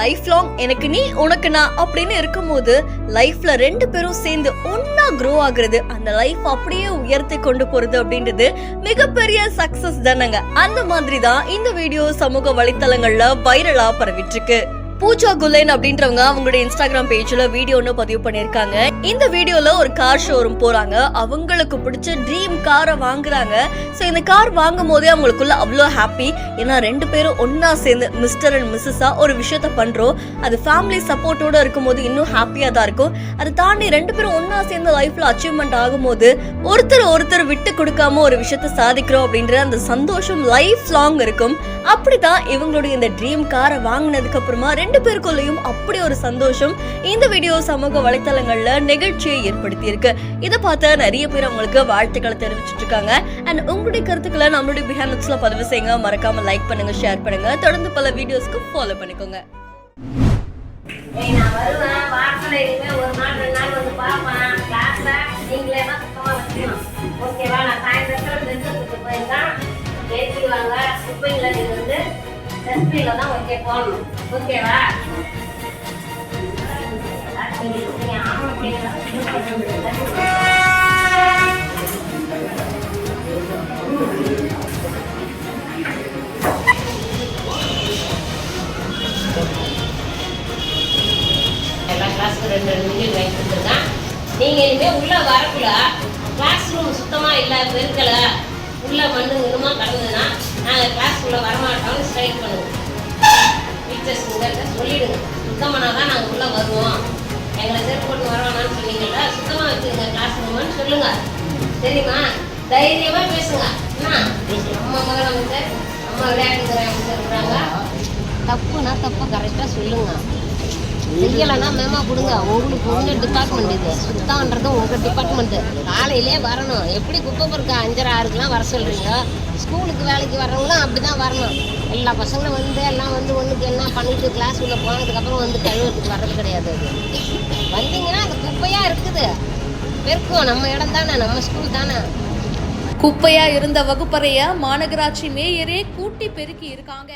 Life long எனக்கு நீ உனக்கு நான் அப்படின்னு இருக்கும்போது லைஃப்ல ரெண்டு பேரும் சேர்ந்து ஒன்னா க்ரோ ஆகுறது, அந்த லைஃப் அப்படியே உயர்த்தி கொண்டு போறது அப்படின்றது மிகப்பெரிய சக்சஸ் தானங்க. அந்த மாதிரி தான் இந்த வீடியோ சமூக வலைத்தளங்கள்ல வைரலா பரவிட்டு இருக்கு. பூஜா குலேன் அப்படின்றவங்க அவங்களுடைய இன்ஸ்டாகிராம் பேஜ்ல வீடியோ ஒன்று பதிவு பண்ணிருக்காங்க. இந்த வீடியோல ஒரு கார் ஷோரூம் போறாங்க. அவங்களுக்கு பிடிச்ச ட்ரீம் காரை வாங்குறாங்க. சோ இந்த கார் வாங்கும் போதே அவங்களுக்குள்ள அவ்வளோ ஹாப்பி. ஏன்னா ரெண்டு பேரும் ஒன்னா சேர்ந்து மிஸ்டர் அண்ட் மிஸ்ஸஸா ஒரு விஷயத்த பண்றோம். அது ஃபேமிலி சப்போர்ட்டோட இருக்கும்போது இன்னும் ஹாப்பியா தான் இருக்கும். அதை தாண்டி ரெண்டு பேரும் ஒன்னா சேர்ந்து லைஃப்ல அச்சீவ்மெண்ட் ஆகும்போது ஒருத்தர் விட்டு கொடுக்காம ஒரு விஷயத்த சாதிக்கிறோம் அப்படின்ற அந்த சந்தோஷம் லைஃப் லாங் இருக்கும். அப்படிதான் இவங்களுடைய இந்த ட்ரீம் காரை வாங்கினதுக்கு அப்புறமா ரெண்டு பேருக்குள்ளேயும் அப்படி ஒரு சந்தோஷம் இந்த வீடியோ சமூக வலைத்தளங்கள்ல நிகழ்ச்சியை ஏற்படுத்தி இருக்கு. இதை பார்த்து நிறைய பேர் அவங்களுக்கு வாழ்த்துக்களை தெரிவிச்சிட்டு இருக்காங்க. அண்ட் உங்களுடைய கருத்துக்களை நம்மளுடைய பிஹேண்ட்ஸ்ல பதிவு செய்யுங்க. மறக்காம லைக் பண்ணுங்க, ஷேர் பண்ணுங்க. தொடர்ந்து பல வீடியோஸ்க்கு ஃபாலோ பண்ணிக்கோங்க. டஸ்ட்பின்ல தான் ஓகே போடணும். ஓகேவா? எல்லா கிளாஸுக்கும் 2 மில்லியன் வாங்கி கொடுத்துருக்கேன். நீங்கள் இனிமேல் உள்ளே வரக்குள்ள கிளாஸ் ரூம் சுத்தமாக இல்லை, பெருக்கல, உள்ளே மண்ணு இன்னுமா கடந்ததுன்னா நாங்கள் கிளாஸ்க்குள்ளே வரமாட்டோம்னு ஸ்ட்ரைக் பண்ணுவோம். டீச்சர்ஸ் உங்கள்கிட்ட சொல்லிவிடுங்க, சுத்தம் பண்ணால் தான் நாங்கள் உள்ளே வருவோம். எங்களை செருப்பு போட்டு வரவேணான்னு சொன்னீங்கல்ல, சுத்தமாக வச்சுருங்க கிளாஸ் ரூம்னு சொல்லுங்கள். சரிம்மா? தைரியமாக பேசுங்க. என்ன அம்மா மகன் அமைச்சர், அம்மா விளையாட்டுத்துறை அமைச்சர் இருக்கிறாங்க. தப்புனா தப்பை கரெக்டாக சொல்லுங்கள். செய்யலைன்னா மேமா கொடுங்க. உங்களுக்கு உங்கள் டிபார்ட்மெண்ட் இது. சுத்தம்ன்றது உங்கள் டிபார்ட்மெண்ட்டு. காலையிலே வரணும். எப்படி குப்பை பொறுக்க 5:30 6 வர சொல்கிறீங்க? ஸ்கூலுக்கு வேலைக்கு வர்றவங்களும் அப்படி தான் வரணும். எல்லா பசங்களும் வந்து எல்லாம் வந்து ஒன்றுக்கு என்ன பண்ணிட்டு கிளாஸ் உள்ள போனதுக்கப்புறம் வந்து கழுவுறதுக்கு வர்றது கிடையாது. அது வந்தீங்கன்னா அந்த குப்பையாக இருக்குது, பெருக்கும். நம்ம இடம் தானே, நம்ம ஸ்கூல் தானே. குப்பையா இருந்த வகுப்பறைய மாநகராட்சி மேயரே கூட்டி பெருக்கி இருக்காங்க.